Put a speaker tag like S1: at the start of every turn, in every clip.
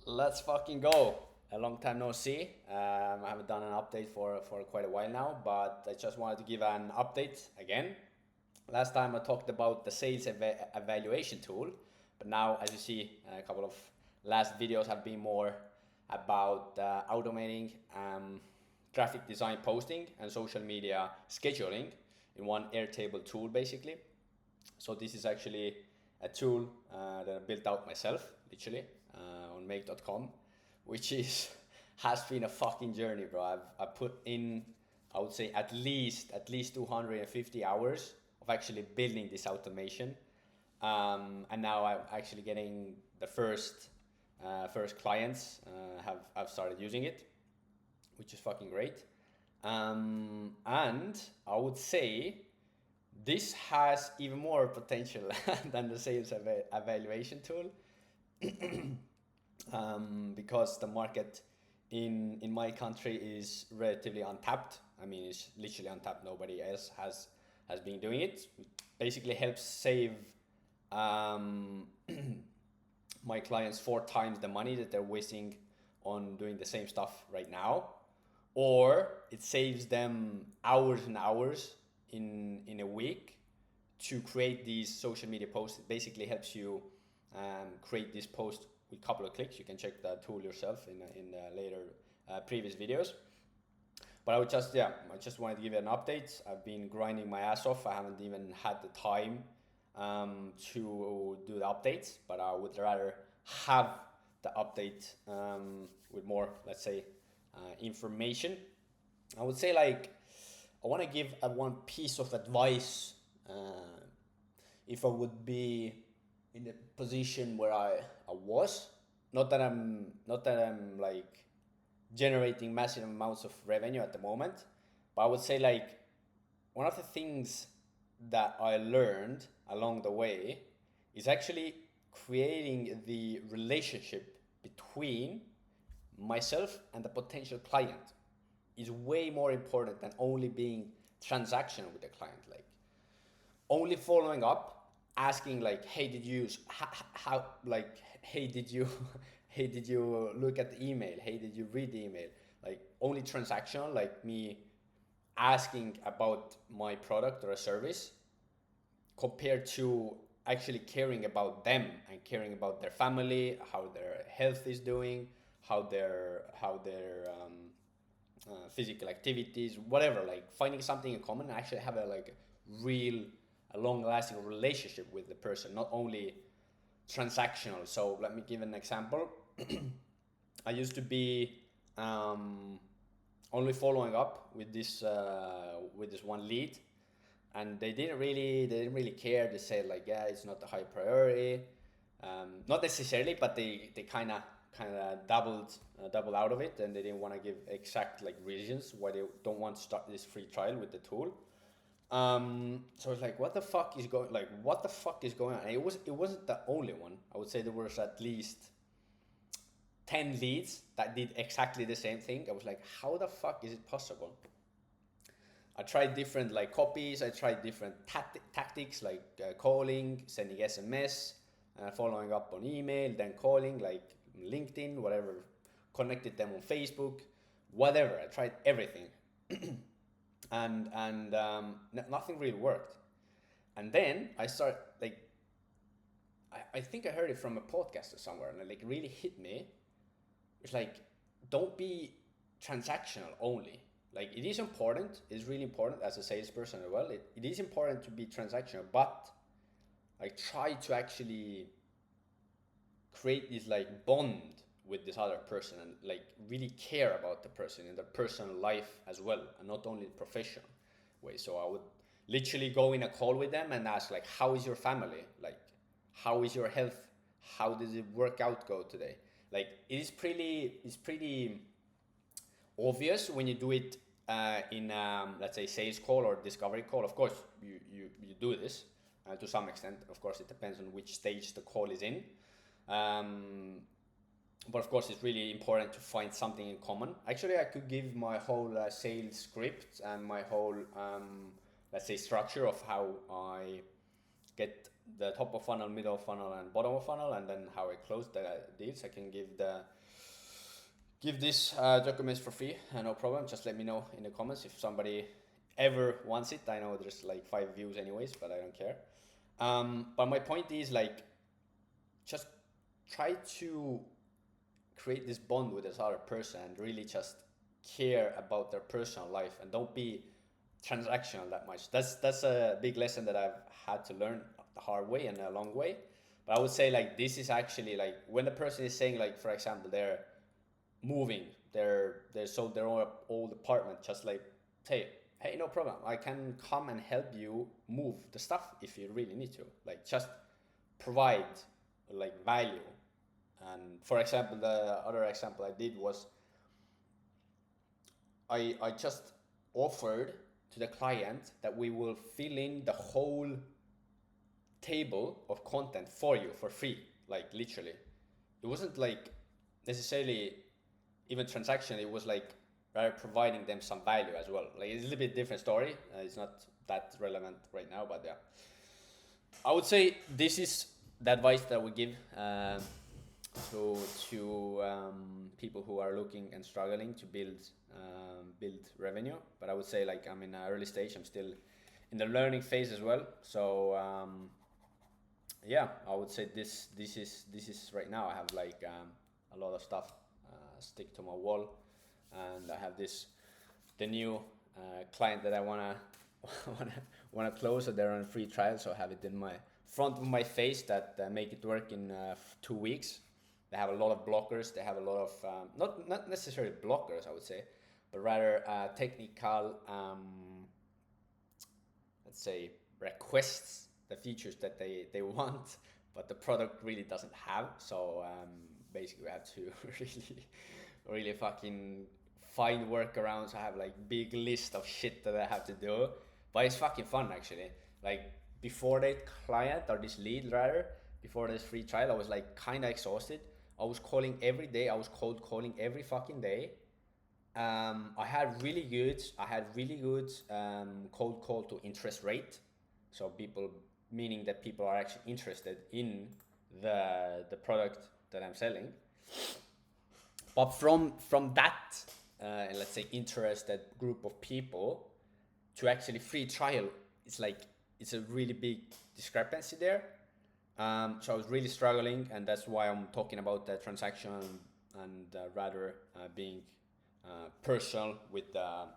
S1: Let's fucking go. A long time no see. I haven't done an update for quite a while now, but I just wanted to give an update again. Last time I talked about the sales evaluation tool, but now, as you see, a couple of last videos have been more about automating graphic design posting and social media scheduling in one Airtable tool, basically. So this is actually a tool that I built out myself, literally, on make.com, which is has been a fucking journey, bro. I put in, I would say, at least 250 hours of actually building this automation, and now I'm actually getting the first clients have started using it, which is fucking great. And I would say this has even more potential than the sales evaluation tool, because the market in my country is relatively untapped. I mean, it's literally untapped. Nobody else has been doing it. It basically helps save um, my clients 4 times the money that they're wasting on doing the same stuff right now, or it saves them hours and hours in a week to create these social media posts. It basically helps you create this post with a couple of clicks. You can check the tool yourself in later previous videos. But I just wanted to give you an update. I've been grinding my ass off. I haven't even had the time to do the updates, but I would rather have the update with more, let's say, information. I would say, like, I want to give one piece of advice if I would be in the position where I was. Not that I'm like generating massive amounts of revenue at the moment, but I would say, like, one of the things that I learned along the way is actually creating the relationship between myself and the potential client is way more important than only being transactional with the client. Like, only following up, asking like, hey, did you how like, hey, did you hey, did you look at the email? Hey, did you read the email? Like, only transactional, like me asking about my product or a service, compared to actually caring about them and caring about their family, how their health is doing, how their physical activities, whatever. Like, finding something in common and actually have a like real, a long-lasting relationship with the person, not only transactional. So let me give an example. I used to be um, only following up with this one lead, and they didn't really care. They said like, yeah, it's not a high priority, not necessarily, but they kind of doubled out of it, and they didn't want to give exact like reasons why they don't want to start this free trial with the tool. So it's like, what the fuck is going, like, what the fuck is going on? And it wasn't the only one. I would say there was at least 10 leads that did exactly the same thing. I was like, how the fuck is it possible? I tried different like copies. I tried different tactics, like calling, sending SMS, following up on email, then calling like LinkedIn, whatever. Connected them on Facebook, whatever. I tried everything, and nothing really worked. And then I start like, I think I heard it from a podcast or somewhere, and it like really hit me. It's like, don't be transactional only. Like, it is important, it's really important as a salesperson as well. It is important to be transactional, but like, try to actually create this like bond with this other person, and like really care about the person in their personal life as well, and not only professional way. So I would literally go in a call with them and ask like, how is your family? Like, how is your health? How did the workout go today? Like, it's pretty obvious when you do it in, let's say, sales call or discovery call. Of course, you do this to some extent. Of course, it depends on which stage the call is in. Um, but of course, it's really important to find something in common. Actually, I could give my whole sales script and my whole, let's say, structure of how I get the top of funnel, middle of funnel, and bottom of funnel, and then how I close the deals. I can give these documents for free, no problem. Just let me know in the comments if somebody ever wants it. I know there's like 5 views anyways, but I don't care. But my point is like, just try to create this bond with this other person and really just care about their personal life, and don't be transactional that much. That's a big lesson that I've had to learn the hard way and a long way. But I would say like, this is actually like, when the person is saying like, for example, they're moving, they sold their old apartment, just like, hey, no problem, I can come and help you move the stuff if you really need to. Like, just provide like value. And for example, the other example I did was, I just offered to the client that we will fill in the whole table of content for you for free. Like, literally, it wasn't like necessarily even transactional. It was like rather providing them some value as well. Like, it's a little bit different story. It's not that relevant right now, but yeah, I would say this is the advice that we give to people who are looking and struggling to build revenue. But I would say like, I'm in an early stage. I'm still in the learning phase as well. So yeah, I would say this is right now. I have like a lot of stuff stick to my wall, and I have the new client that I wanna close. So they're on a free trial, so I have it in my front of my face that make it work in 2 weeks. They have a lot of blockers. They have a lot of not necessarily blockers, I would say, but rather technical let's say requests, the features that they want, but the product really doesn't have. So basically we have to really fucking find workarounds. I have like big list of shit that I have to do, but it's fucking fun actually. Like, before that client, or this lead rather, before this free trial, I was like kind of exhausted. I was calling every day. I was cold calling every fucking day. I had really good cold call to interest rate. So people, meaning that people are actually interested in the product that I'm selling. But from that, let's say, interested group of people to actually free trial, it's a really big discrepancy there. So I was really struggling, and that's why I'm talking about the transaction and rather being personal with the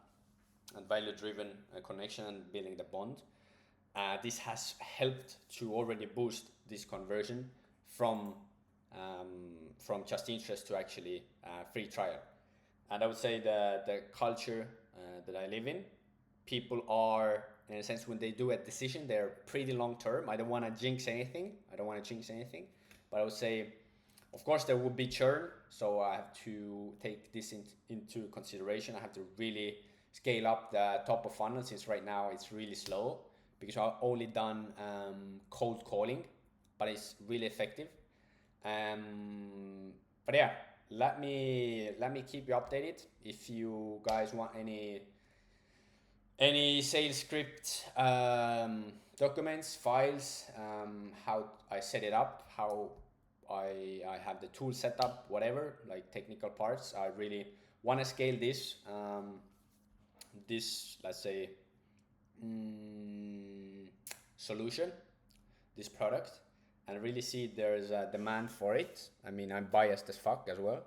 S1: value-driven connection and building the bond. This has helped to already boost this conversion from just interest to actually free trial. And I would say the culture that I live in, people are, in a sense, when they do a decision, they're pretty long term. I don't want to jinx anything. But I would say, of course, there will be churn. So I have to take this into consideration. I have to really scale up the top of funnel, since right now it's really slow, because I've only done cold calling, but it's really effective. But yeah, let me keep you updated. If you guys want any sales script, documents, files, how I set it up, how I have the tool set up, whatever, like technical parts. I really want to scale this, let's say, solution, this product, and really see there's a demand for it. I mean, I'm biased as fuck as well,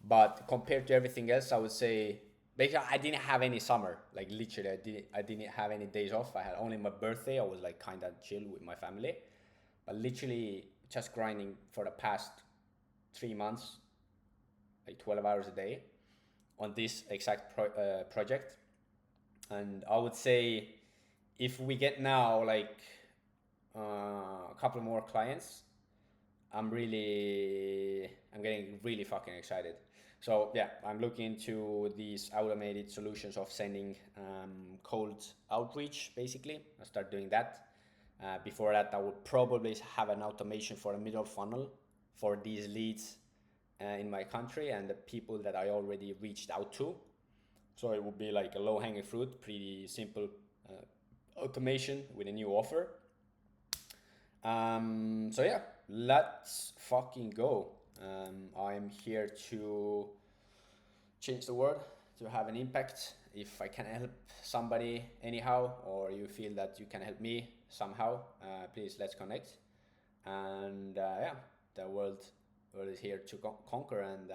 S1: but compared to everything else, I would say, basically, I didn't have any summer. Like, literally, I didn't have any days off. I had only my birthday. I was like kind of chill with my family, but literally just grinding for the past 3 months, like 12 hours a day on this exact project. And I would say, if we get now like a couple more clients, I'm getting really fucking excited. So yeah, I'm looking into these automated solutions of sending cold outreach, basically. I'll start doing that. Before that, I would probably have an automation for a middle funnel for these leads in my country and the people that I already reached out to. So it would be like a low-hanging fruit, pretty simple automation with a new offer. So yeah, let's fucking go. I'm here to change the world, to have an impact. If I can help somebody anyhow, or you feel that you can help me somehow, please let's connect. And yeah, the world is here to conquer, and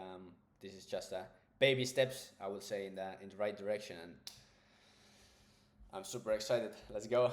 S1: this is just a baby steps, I would say, in the right direction. And I'm super excited. Let's go.